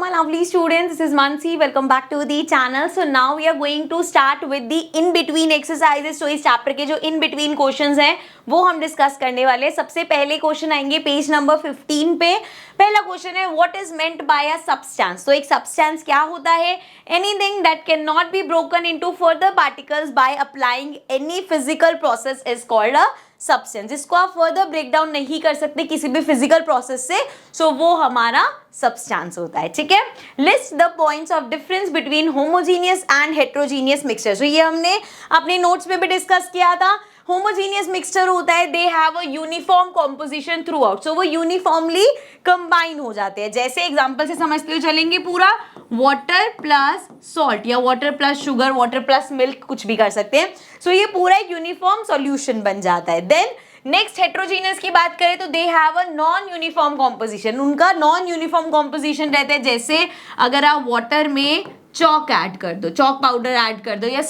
my lovely students, this is Mansi. Welcome back to the channel. So now we are going to start with the in between exercises. So इस chapter के जो in between questions हैं वो हम discuss करने वाले हैं. सबसे पहले क्वेश्चन आएंगे पेज नंबर 15 पे. पहला क्वेश्चन है what is meant by a substance. तो एक सब्सटेंस क्या होता है? Anything that can not be broken into further particles by applying any physical process is called a substance. जिसको आप फर्दर ब्रेक डाउन नहीं कर सकते किसी भी फिजिकल प्रोसेस से, सो वो हमारा सब्सटेंस होता है. ठीक है. List the points of difference between homogeneous and heterogeneous mixture. तो ये हमने अपने नोट्स में भी डिस्कस किया था. होमोजीनियस मिक्सचर होता है they have a uniform composition throughout. So वो यूनिफॉर्मली कंबाइन हो जाते हैं. जैसे एग्जांपल से समझते हुए चलेंगे पूरा, वाटर प्लस सॉल्ट या water plus sugar, water plus milk, कुछ भी कर सकते हैं. सो ये पूरा एक यूनिफॉर्म सॉल्यूशन बन जाता है. देन नेक्स्ट हेट्रोजीनियस की बात करें तो दे have a non uniform composition. उनका नॉन यूनिफॉर्म कॉम्पोजिशन रहता है. जैसे अगर आप वाटर में चॉक ऐड कर दो, चॉक पाउडर ऐड कर दो या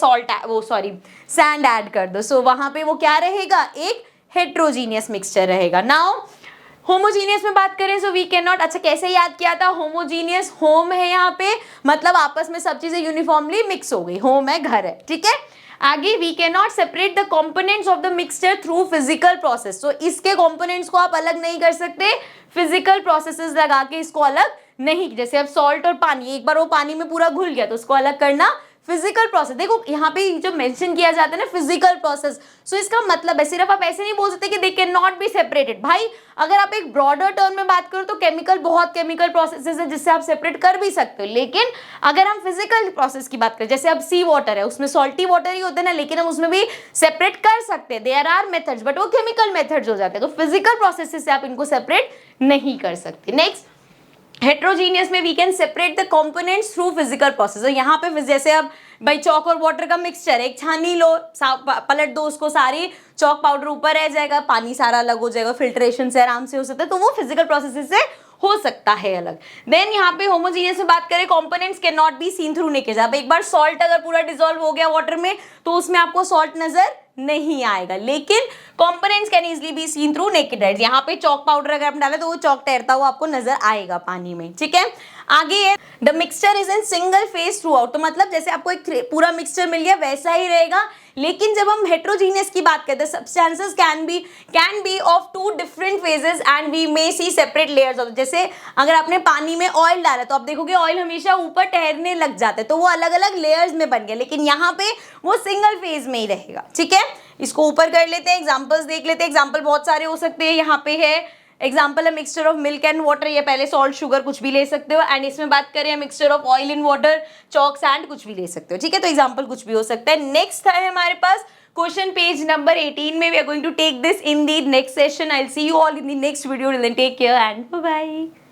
सैंड ऐड कर दो, सो वहां पे वो क्या रहेगा? एक हेट्रोजीनियस मिक्सचर रहेगा. नाउ होमोजीनियस में बात करें सो वी कैन नॉट. अच्छा कैसे याद किया था? होमोजीनियस होम है यहाँ पे, मतलब आपस में सब चीजें यूनिफॉर्मली मिक्स हो गई. होम है, घर है. ठीक है. आगे we can not separate the components of the mixture through physical process. तो इसके कंपोनेंट्स को आप अलग नहीं कर सकते फिजिकल प्रोसेसेस लगा के. इसको अलग नहीं, जैसे अब सॉल्ट और पानी, एक बार वो पानी में पूरा घुल गया तो उसको अलग करना फिजिकल प्रोसेस. देखो यहाँ पे जो मेंशन किया जाता है ना फिजिकल प्रोसेस, सो इसका मतलब है सिर्फ आप ऐसे नहीं बोल सकते कि they can not be separated. भाई अगर आप एक ब्रॉडर टर्म में बात करो तो बहुत केमिकल प्रोसेसेस है जिससे आप सेपरेट कर भी सकते हो. लेकिन अगर हम फिजिकल प्रोसेस की बात करें, जैसे अब सी वाटर है, उसमें सॉल्टी वाटर ही होता है ना, लेकिन हम उसमें भी सेपरेट कर सकते हैं. देयर आर मेथड्स, बट वो केमिकल मेथड्स हो जाते हैं. तो फिजिकल प्रोसेस से आप इनको सेपरेट नहीं कर सकते. नेक्स्ट हेट्रोजीनियस में we can separate the components through physical process. यहाँ पे जैसे अब भाई चॉक और वाटर का मिक्सचर, एक छानी लो, पलट दो उसको, सारी चॉक पाउडर ऊपर रह जाएगा, पानी सारा अलग हो जाएगा, फिल्ट्रेशन से आराम से हो सकता है. तो वो फिजिकल प्रोसेस से हो सकता है अलग. देन यहाँ पे होमोजीनियस में बात करें, components can not be seen through naked. अब एक बार सॉल्ट अगर पूरा डिसॉल्व हो गया वाटर में तो उसमें आपको सॉल्ट नजर नहीं आएगा, लेकिन components can easily be seen through naked eyes. यहाँ पे चॉक पाउडर अगर आप डालें तो वो चॉक तैरता हुआ आपको नजर आएगा पानी में. ठीक है. आगे है the mixture is in single phase through out. तो मतलब जैसे आपको एक पूरा मिक्सचर मिल गया वैसा ही रहेगा. लेकिन जब हम हेट्रोजीनियस की बात करते हैं, substances can be of two different phases and we may see separate layers of. जैसे अगर आपने पानी में ऑयल डाला तो आप देखोगे ऑयल हमेशा ऊपर ठहरने लग जाता है, तो वो अलग अलग लेयर्स में बन गया. लेकिन यहाँ पे वो सिंगल फेज में ही रहेगा. ठीक है. इसको ऊपर कर लेते हैं, एग्जाम्पल्स देख लेते हैं. एग्जाम्पल बहुत सारे हो सकते हैं. यहाँ पे है एग्जाम्पल है mixture of milk and water, ये पहले सॉल्ट शुगर कुछ भी ले सकते हो. एंड इसमें बात करें mixture of oil in water, chalk sand कुछ भी ले सकते हो. ठीक है. तो एग्जाम्पल कुछ भी हो सकता है. नेक्स्ट है हमारे पास क्वेश्चन पेज नंबर 18 में. We are going to take this in the next session. I will see you all in the next video. Till then take care and bye bye.